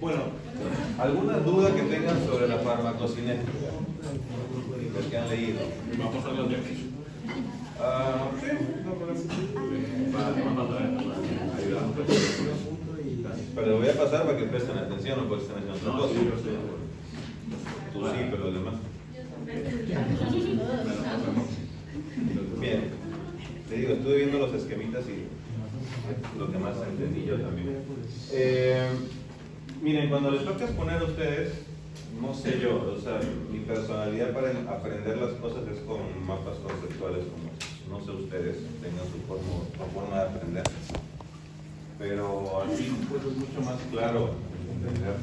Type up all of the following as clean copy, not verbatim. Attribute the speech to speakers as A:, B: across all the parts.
A: Bueno, ¿alguna duda que tengan sobre la farmacocinética? Los que han leído.
B: Vamos a pasar los dientes.
A: Sí, no problema. Pero lo voy a pasar para que presten atención, no porque estén haciendo otra cosa. Tú sí, pero los demás. Bien, te digo, estuve viendo los esquemitas y los demás entendí yo también. Miren, cuando les toca exponer a ustedes, no sé yo, o sea, mi personalidad para aprender las cosas es con mapas conceptuales como estos. No sé ustedes, tengan su forma de aprender, pero así pues es mucho más claro entender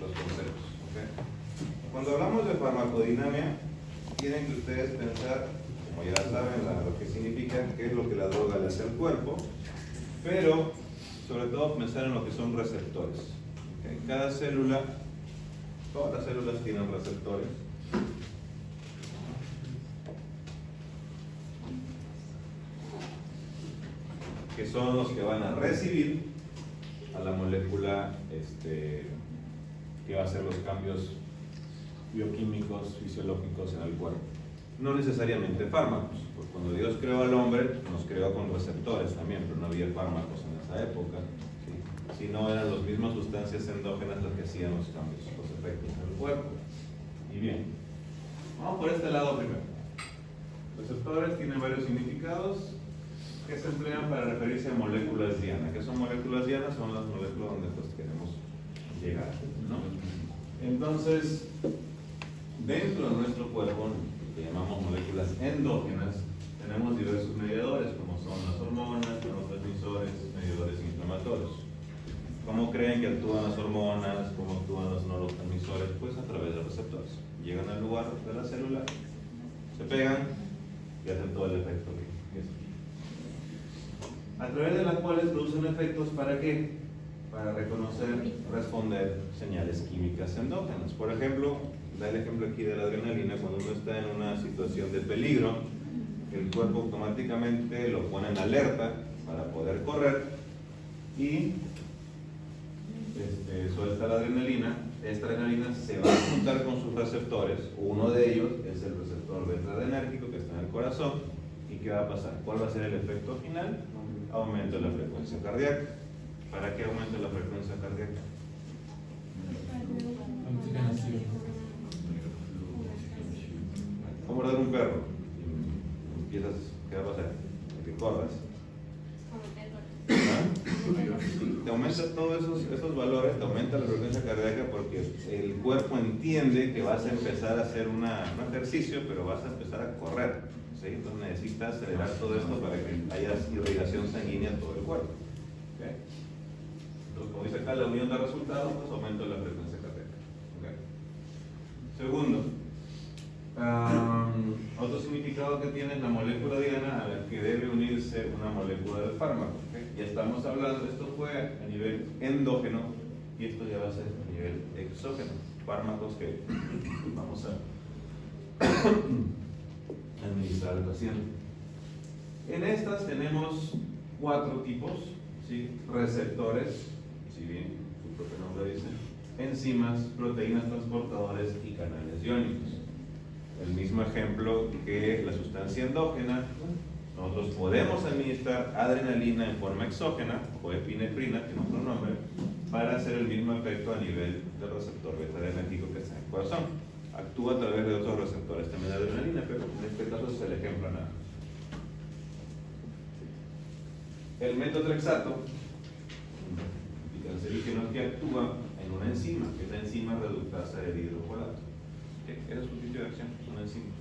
A: los conceptos. ¿Okay? Cuando hablamos de farmacodinámica, tienen que ustedes pensar, como ya saben, lo que significa, qué es lo que la droga le hace al cuerpo, pero sobre todo pensar en lo que son receptores. ¿Okay? Cada célula, todas las células tienen receptores. Que son los que van a recibir a la molécula que va a hacer los cambios bioquímicos, fisiológicos en el cuerpo. No necesariamente fármacos, porque cuando Dios creó al hombre, nos creó con receptores también, pero no había fármacos en esa época, ¿sí? Sino eran las mismas sustancias endógenas las que hacían los cambios, los efectos en el cuerpo. Y bien, vamos por este lado primero. Receptores tienen varios significados que se emplean para referirse a moléculas diana. ¿Qué son moléculas dianas? Son las moléculas donde pues queremos llegar, ¿no? Entonces, dentro de nuestro cuerpo, que llamamos moléculas endógenas, tenemos diversos mediadores, como son las hormonas, neurotransmisores, mediadores inflamatorios. ¿Cómo creen que actúan las hormonas? ¿Cómo actúan los neurotransmisores? Pues a través de receptores. Llegan al lugar de la célula, se pegan y hacen todo el efecto que es. A través de las cuales producen efectos, ¿para qué? Para reconocer, responder señales químicas endógenas. Por ejemplo, da el ejemplo aquí de la adrenalina. Cuando uno está en una situación de peligro, el cuerpo automáticamente lo pone en alerta para poder correr y suelta la adrenalina. Esta adrenalina se va a juntar con sus receptores. Uno de ellos es el receptor beta-adrenérgico que está en el corazón. ¿Y qué va a pasar? ¿Cuál va a ser el efecto final? Aumento de la frecuencia cardíaca. ¿Para qué aumenta la frecuencia cardíaca? ¿Cómo morder un perro? Empiezas, ¿qué va a pasar? Que corras. ¿Ah? Te aumenta todos esos valores, te aumenta la frecuencia cardíaca porque el cuerpo entiende que vas a empezar a hacer un ejercicio, pero vas a empezar a correr. ¿Sí? Entonces necesitas acelerar todo esto para que haya irrigación sanguínea en todo el cuerpo. ¿Okay? Entonces, como dice acá, la unión de resultados, pues aumenta la frecuencia cardíaca. ¿Okay? Segundo, otro significado que tiene la molécula diana a la que debe unirse una molécula del fármaco. ¿Okay? Ya estamos hablando, esto fue a nivel endógeno y esto ya va a ser a nivel exógeno. Fármacos que vamos a administrar al paciente. En estas tenemos 4 tipos, ¿sí? Receptores, si bien su propio nombre dice, enzimas, proteínas transportadores y canales iónicos. El mismo ejemplo que la sustancia endógena, nosotros podemos administrar adrenalina en forma exógena o epinefrina, que es otro nombre, para hacer el mismo efecto a nivel del receptor beta-adrenérgico que está en el corazón. Actúa a través de otros receptores también de adrenalina, pero en este caso es el ejemplo nada. El metotrexato, cancerígeno, que actúa en una enzima, que es la enzima reductasa del hidrofolato. Ese es su sitio de acción, una enzima.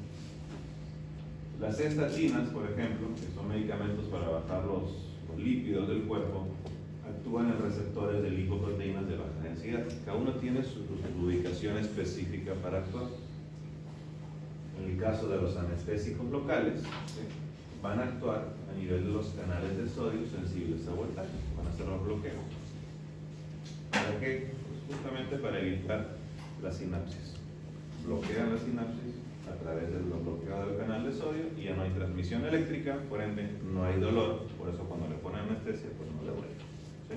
A: Las estatinas, por ejemplo, que son medicamentos para bajar los lípidos del cuerpo, actúan en receptores de lipoproteínas de baja densidad. Cada uno tiene su ubicación específica para actuar. En el caso de los anestésicos locales, ¿sí? Van a actuar a nivel de los canales de sodio sensibles a voltaje, van a hacer los bloqueos. ¿Para qué? Pues justamente para evitar la sinapsis. Bloquean la sinapsis a través del bloqueo del canal de sodio y ya no hay transmisión eléctrica, por ende no hay dolor, por eso cuando le ponen anestesia pues no le duele. ¿Sí?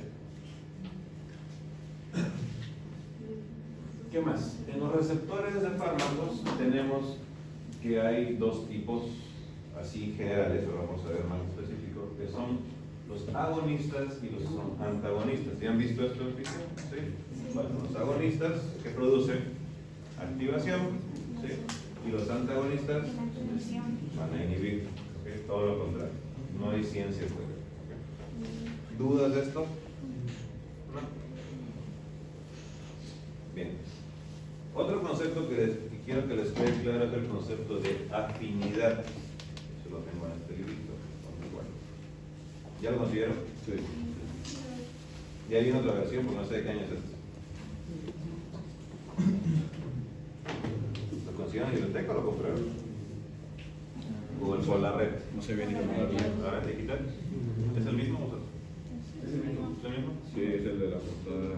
A: ¿Qué más? En los receptores de fármacos tenemos que hay dos tipos así generales, pero vamos a ver más específicos, que son los agonistas y los antagonistas. ¿Ya han visto esto en física? ¿Sí? Bueno, los agonistas que producen activación, ¿sí? Y los antagonistas van a inhibir, ¿okay? Todo lo contrario. No hay ciencia fuera. ¿Okay? ¿Dudas de esto? ¿No? Bien. Otro concepto que quiero que les quede claro es el concepto de afinidad. Eso lo tengo en este librito. Bueno. ¿Ya lo consiguieron? Sí. Ya viene otra versión, porque no sé de qué año es este. ¿Lo consiguieron en biblioteca o lo compraron? Por la red.
B: No sé bien.
A: A ver, digital. ¿Es el mismo vosotros?
B: ¿Es el mismo?
A: ¿Es el mismo?
B: Sí, es el de la portada.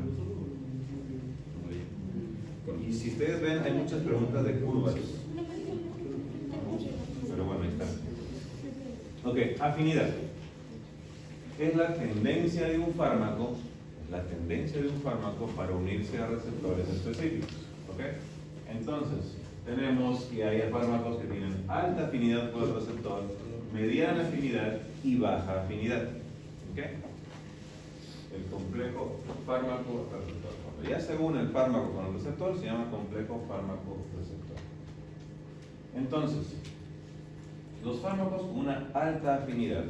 A: Y si ustedes ven, hay muchas preguntas de curvas. Pero bueno, ahí está. Ok, afinidad. Es la tendencia de un fármaco, para unirse a receptores específicos. ¿Ok? Entonces, tenemos que hay fármacos que tienen alta afinidad por el receptor, mediana afinidad y baja afinidad. ¿Ok? El complejo fármaco-receptor. Cuando ya se une el fármaco con el receptor, se llama complejo fármaco-receptor. Entonces, los fármacos con una alta afinidad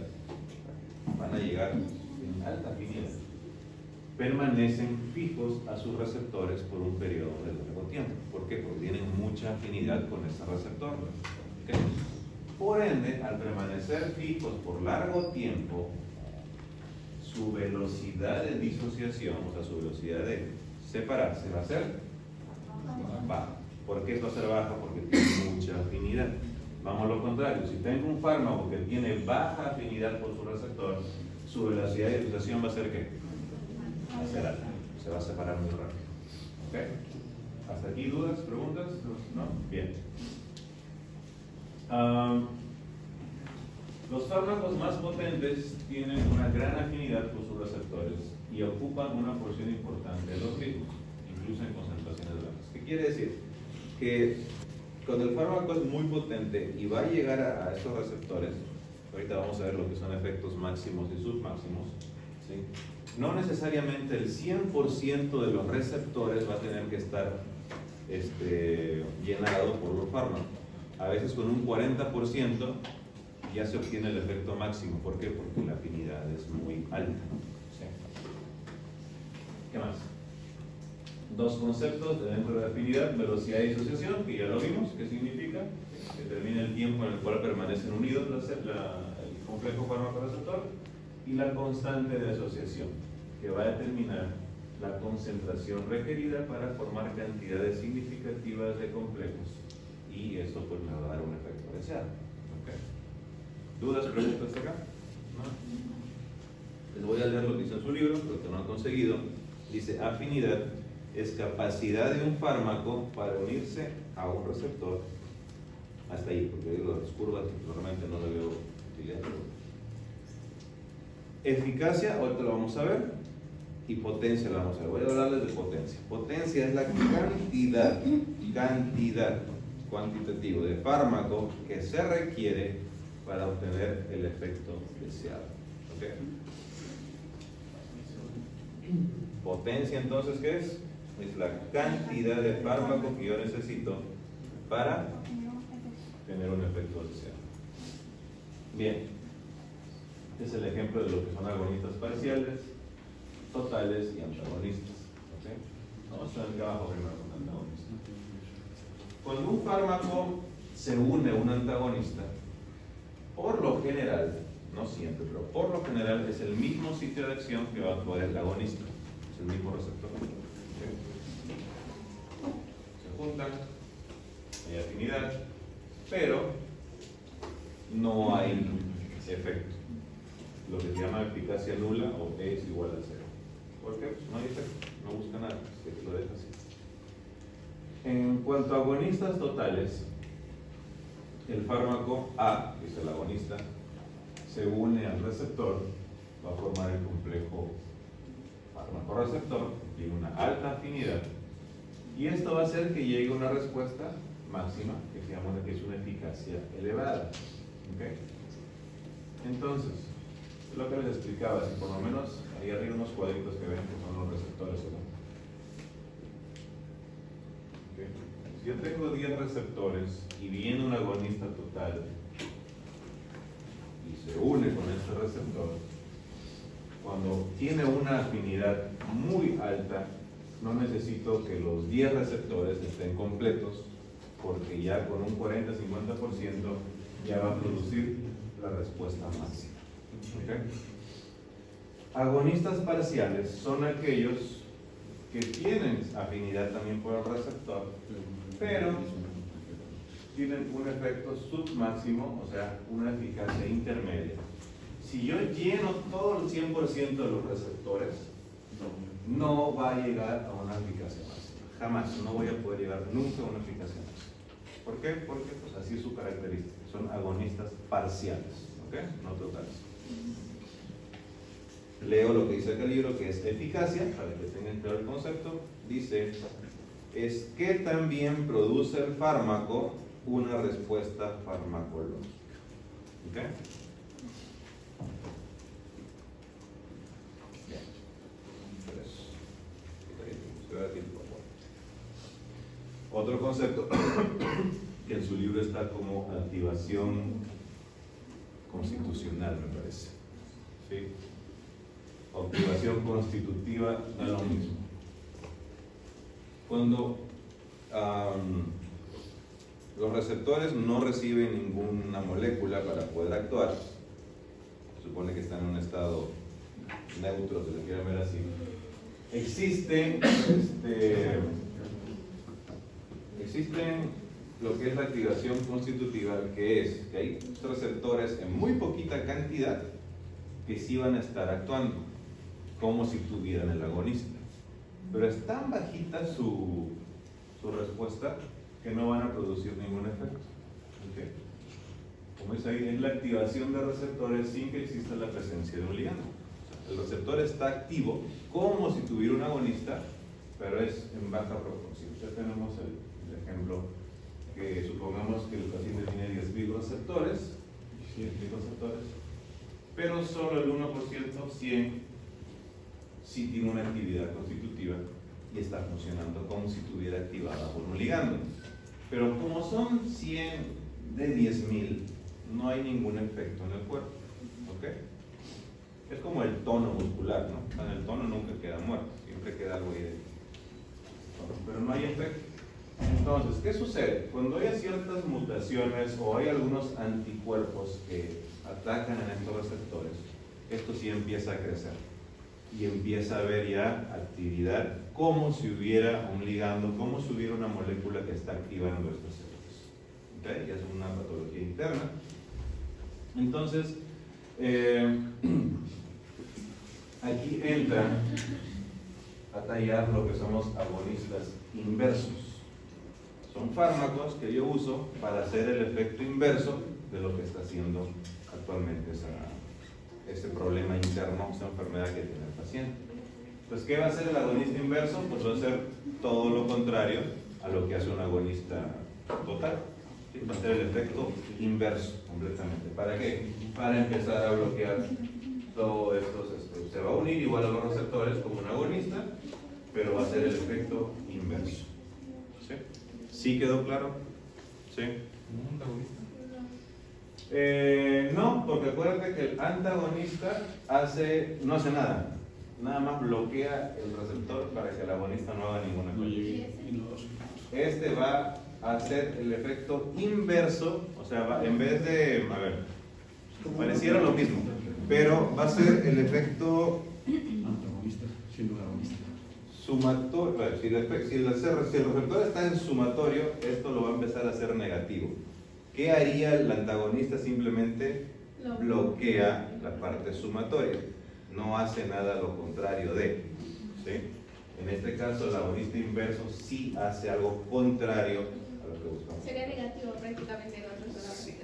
A: van a llegar en alta afinidad, permanecen fijos a sus receptores por un periodo de largo tiempo. ¿Por qué? Porque tienen mucha afinidad con ese receptor. ¿Okay? Por ende, al permanecer fijos por largo tiempo, su velocidad de disociación, o sea, su velocidad de separarse va a ser baja. ¿Por qué esto va a ser baja? Porque tiene mucha afinidad. Vamos a lo contrario, si tengo un fármaco que tiene baja afinidad por su receptor, su velocidad de disociación va a ser ¿qué? Va a ser alta, se va a separar muy rápido. ¿Ok? ¿Hasta aquí dudas, preguntas? ¿No? Bien. Los fármacos más potentes tienen una gran afinidad por sus receptores y ocupan una porción importante de los mismos, incluso en concentraciones bajas. ¿Qué quiere decir? Que cuando el fármaco es muy potente y va a llegar a estos receptores, ahorita vamos a ver lo que son efectos máximos y submáximos, ¿sí? No necesariamente el 100% de los receptores va a tener que estar llenado por los fármacos. A veces con un 40% ya se obtiene el efecto máximo. ¿Por qué? Porque la afinidad es muy alta. ¿Sí? ¿Qué más? Dos conceptos de dentro de la afinidad: velocidad de disociación, que ya lo vimos, ¿qué significa? Que determina el tiempo en el cual permanecen unidos el complejo fármaco-receptor, y la constante de asociación, que va a determinar la concentración requerida para formar cantidades significativas de complejos, y esto pues me va a dar un efecto deseado. ¿Okay? ¿Dudas, preguntas acá? ¿No? Les voy a leer lo que dice en su libro, lo que no han conseguido. Dice: afinidad es capacidad de un fármaco para unirse a un receptor. Hasta ahí, porque digo las curvas realmente no le veo utilidad. Eficacia, ahorita lo vamos a ver, y potencia la vamos a ver. Voy a hablarles de potencia. Potencia es la cantidad cuantitativo de fármaco que se requiere para obtener el efecto deseado. ¿Okay? Potencia, entonces, ¿qué es? Es la cantidad de fármaco que yo necesito para tener un efecto deseado. Bien. Este es el ejemplo de lo que son agonistas parciales, totales y antagonistas. ¿Okay? Vamos a ver acá abajo primero con antagonistas. Cuando un fármaco se une a un antagonista, por lo general, no siempre, pero por lo general es el mismo sitio de acción que va a actuar el agonista, es el mismo receptor. ¿Okay? Se juntan, hay afinidad, pero no hay efecto. Lo que se llama eficacia nula, o E es igual a 0. ¿Por qué? Pues no hay efecto, no busca nada, se lo deja así. En cuanto a agonistas totales, el fármaco A, que es el agonista, se une al receptor, va a formar el complejo fármaco-receptor, tiene una alta afinidad Y esto va a hacer que llegue una respuesta máxima, que se llama que es una eficacia elevada. ¿Okay? Entonces, lo que les explicaba, si por lo menos ahí arriba unos cuadritos que ven que son los receptores, ¿no? ¿Okay? Si yo tengo 10 receptores y viene un agonista total y se une con este receptor, cuando tiene una afinidad muy alta, no necesito que los 10 receptores estén completos, porque ya con un 40-50% ya va a producir la respuesta máxima. ¿Okay? Agonistas parciales son aquellos que tienen afinidad también por el receptor, pero tienen un efecto submáximo, o sea, una eficacia intermedia. Si yo lleno todo el 100% de los receptores, no va a llegar a una eficacia máxima. Jamás, no voy a poder llegar nunca a una eficacia máxima. ¿Por qué? Porque pues, así es su característica. Son agonistas parciales, ¿ok? No totales. Leo lo que dice acá el libro, que es eficacia, para que tengan claro el concepto. Dice, es que también produce el fármaco una respuesta farmacológica. ¿Ok? Otro concepto que en su libro está como activación constitucional, me parece. ¿Sí? Activación constitutiva no es lo mismo. Cuando los receptores no reciben ninguna molécula para poder actuar, se supone que están en un estado neutro, si lo quieren ver así. Existe lo que es la activación constitutiva, que es que hay receptores en muy poquita cantidad que sí van a estar actuando, como si tuvieran el agonista. Pero es tan bajita su respuesta que no van a producir ningún efecto. ¿Okay? Como es ahí, es la activación de receptores sin que exista la presencia de un ligando. El receptor está activo como si tuviera un agonista, pero es en baja proporción. Ya tenemos el ejemplo que supongamos que el paciente tiene 10.000 receptores, 100.000 receptores, pero solo el 1%, 100, sí tiene una actividad constitutiva y está funcionando como si estuviera activada por un ligando. Pero como son 100 de 10.000, no hay ningún efecto en el cuerpo. ¿Okay? Es como el tono muscular, ¿no? O sea, el tono nunca queda muerto, siempre queda algo ahí dentro. Pero no hay efecto. Entonces, ¿qué sucede? Cuando hay ciertas mutaciones o hay algunos anticuerpos que atacan en estos receptores, esto sí empieza a crecer y empieza a haber ya actividad como si hubiera un ligando, como si hubiera una molécula que está activando estos células. ¿Okay? Ya es una patología interna. Entonces, aquí entra a tallar lo que somos agonistas inversos. Son fármacos que yo uso para hacer el efecto inverso de lo que está haciendo actualmente ese problema interno, esa enfermedad que tiene el paciente. Pues, ¿qué va a hacer el agonista inverso? Pues va a hacer todo lo contrario a lo que hace un agonista total. ¿Sí? Va a hacer el efecto inverso completamente. ¿Para qué? Para empezar a bloquear todo esto. Se va a unir igual a los receptores como un agonista, pero va a hacer el efecto inverso. ¿Sí? ¿Sí quedó claro? ¿Sí?
B: ¿Un antagonista?
A: No, porque acuérdate que el antagonista no hace nada. Nada más bloquea el receptor para que el agonista no haga ninguna cosa. Este va a hacer el efecto inverso, o sea, en vez de, pareciera lo mismo, pero va a ser el efecto
B: Antagonista, siendo agonista.
A: sumatorio. Si el receptor está en sumatorio, esto lo va a empezar a hacer negativo. ¿Qué haría el antagonista? Simplemente bloquea la parte sumatoria. No hace nada lo contrario de. ¿Sí? En este caso, el agonista inverso sí hace algo contrario a lo que buscamos.
C: Sería negativo prácticamente en otros lados.
A: Sí.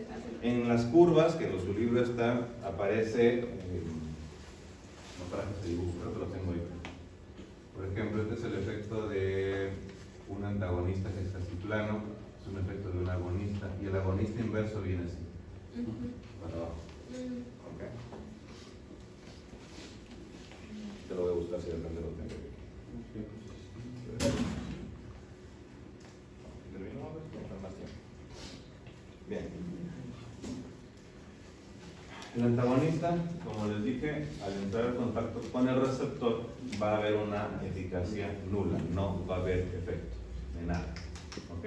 A: En las curvas, que en su libro está, aparece, no traje ese dibujo, creo que lo tengo ahí. Por ejemplo, este es el efecto de un antagonista que es así plano, es un efecto de un agonista, y el agonista inverso viene así, para abajo. ¿Ok? Te lo voy a buscar si de repente lo tengo. Bien. El antagonista, como les dije, al entrar en contacto con el receptor va a haber una eficacia nula, no va a haber efecto de nada. ¿Ok?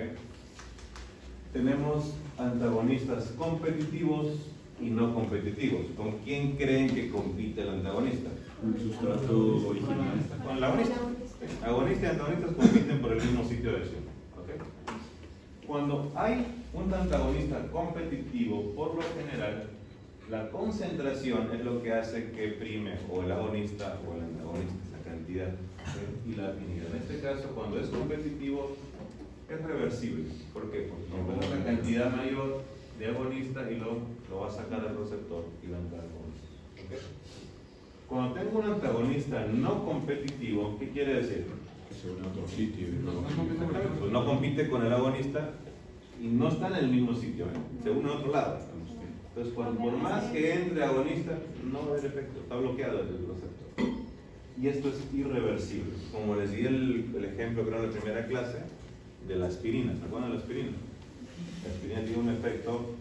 A: Tenemos antagonistas competitivos y no competitivos. ¿Con quién creen que compite el antagonista?
B: Un sustrato original.
A: Con el agonista. Agonista y antagonistas compiten por el mismo sitio de acción. ¿Ok? Cuando hay un antagonista competitivo, por lo general, la concentración es lo que hace que prime o el agonista o el antagonista, la cantidad, ¿sí? Y la afinidad. En este caso, cuando es competitivo, es reversible. ¿Por qué? Porque pongo una cantidad mayor de agonista y lo va a sacar del receptor y va a entrar agonista. ¿Okay? Cuando tengo un antagonista no competitivo, ¿qué quiere decir?
B: Que se une a otro sitio.
A: Pues no compite con el agonista y no está en el mismo sitio, se une a otro lado. Entonces, por más que entre agonista, no va a haber efecto, está bloqueado el receptor. Y esto es irreversible. Como les di el ejemplo, creo, en la primera clase, de la aspirina. ¿Se acuerdan de la aspirina? La aspirina tiene un efecto,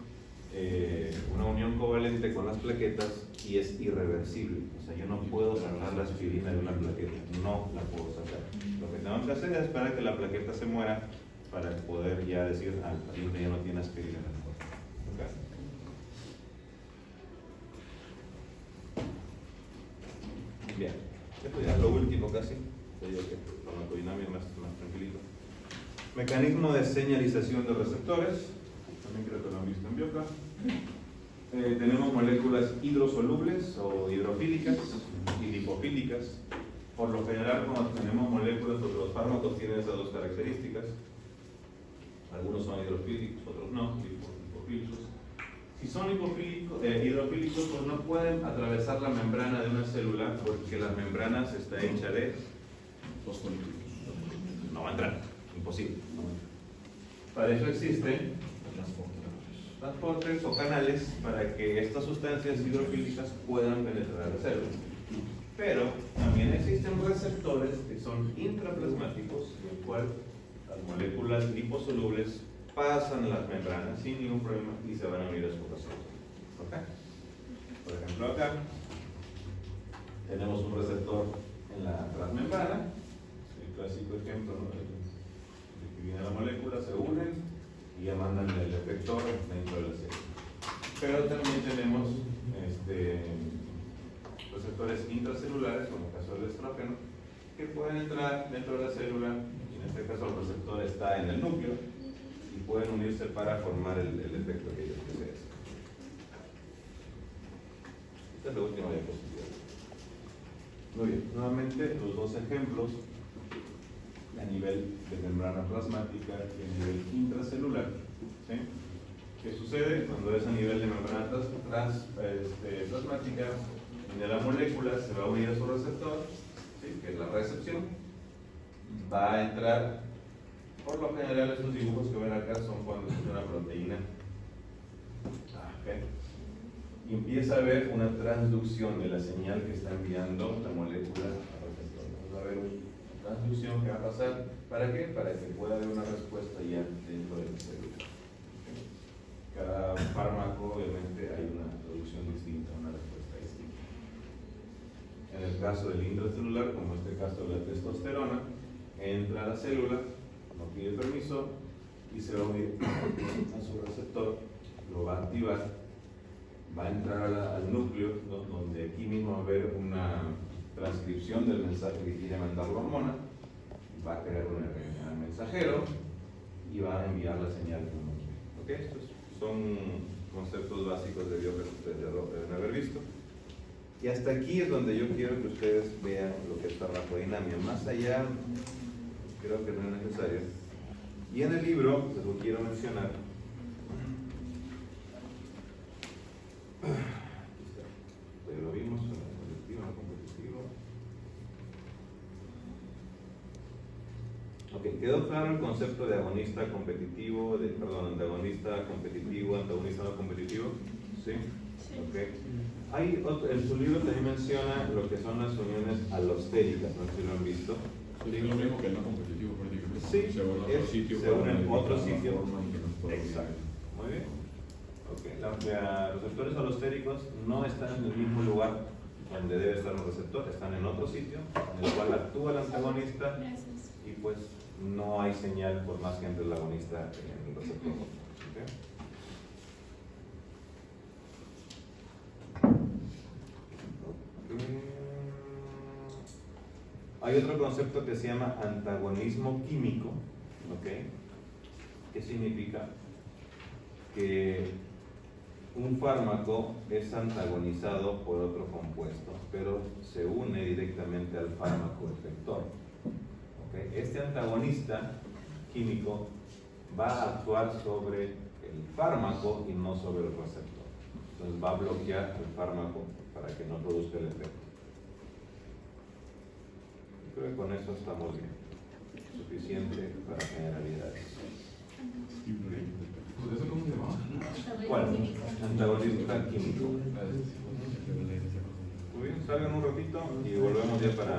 A: una unión covalente con las plaquetas y es irreversible. O sea, yo no puedo sacar la aspirina de una plaqueta, no la puedo sacar. Lo que tengo que hacer es esperar a que la plaqueta se muera para poder ya decir, el paciente ya no tiene aspirina. ¿Okay? Bien, esto ya es lo último casi, te digo que farmacodinamia es más tranquilito. Mecanismo de señalización de receptores, también creo que lo han visto en Bioca. Tenemos moléculas hidrosolubles o hidrofílicas y lipofílicas. Por lo general, cuando tenemos moléculas, pues los fármacos tienen esas dos características. Algunos son hidrofílicos, otros no, lipofílicos. Si son hidrofílicos, pues no pueden atravesar la membrana de una célula porque las membranas está hecha de fosfolípidos. No va a entrar, imposible. Para eso existen transportes o canales para que estas sustancias hidrofílicas puedan penetrar la célula. Pero también existen receptores que son intraplasmáticos, en el cual las moléculas liposolubles pasan las membranas sin ningún problema y se van a unir a su receptor. ¿Okay? Por ejemplo, acá tenemos un receptor en la transmembrana, el clásico ejemplo, ¿no? De que viene la molécula, se unen y ya mandan el efector dentro de la célula. Pero también tenemos receptores intracelulares, como el caso del estrógeno, que pueden entrar dentro de la célula, y en este caso el receptor está en el núcleo, y pueden unirse para formar el efecto que ellos desean. Esta es la última diapositiva. Muy bien, nuevamente los dos ejemplos a nivel de membrana plasmática y a nivel intracelular. ¿Sí? ¿Qué sucede? Cuando es a nivel de membrana plasmática, donde la molécula se va a unir a su receptor, ¿sí? Que es la recepción, va a entrar. Por lo general, estos dibujos que ven acá son cuando es una proteína. Okay. Y empieza a haber una transducción de la señal que está enviando la molécula al receptor. Entonces va a haber una transducción que va a pasar. ¿Para qué? Para que pueda haber una respuesta ya dentro de la célula. Okay. Cada fármaco, obviamente, hay una producción distinta, una respuesta distinta. En el caso del intracelular, como en este caso de la testosterona, entra a la célula, no pide permiso y se va a unir a su receptor, lo va a activar, va a entrar al núcleo, donde aquí mismo va a haber una transcripción del mensaje que quiere mandar la hormona, va a crear un RNA mensajero y va a enviar la señal. ¿Ok? Estos son conceptos básicos de Bioca que ustedes ya lo deben haber visto. Y hasta aquí es donde yo quiero que ustedes vean lo que es farmacodinamia. Más allá, creo que no es necesario. Y en el libro, les lo quiero mencionar. Ya lo vimos, el colectivo, no competitivo. Ok, Ok, ¿quedó claro el concepto de agonista competitivo, antagonista competitivo, antagonista no competitivo? ¿Sí? Ok. En su libro también menciona lo que son las uniones alostéricas, no sé si lo han visto.
B: Es lo mismo que el no competitivo prácticamente.
A: Sí,
B: se une otro sitio.
A: se une en otro
B: para
A: sitio.
B: forma y que nos pueda
A: Exacto. Muy bien. Okay. Los receptores alostéricos no están en el mismo lugar donde debe estar un receptor, están en otro sitio en el cual actúa el antagonista y pues no hay señal por más que entre el agonista en el receptor. Okay. Hay otro concepto que se llama antagonismo químico, ¿ok? ¿Qué significa? Que un fármaco es antagonizado por otro compuesto, pero se une directamente al fármaco efector. ¿Ok? Este antagonista químico va a actuar sobre el fármaco y no sobre el receptor. Entonces va a bloquear el fármaco para que no produzca el efecto. Creo que con eso estamos bien. Suficiente para generalidades.
B: ¿Eso cómo se llama?
A: ¿Cuál? Antagonista químico. Muy bien, salgan un ratito y volvemos ya para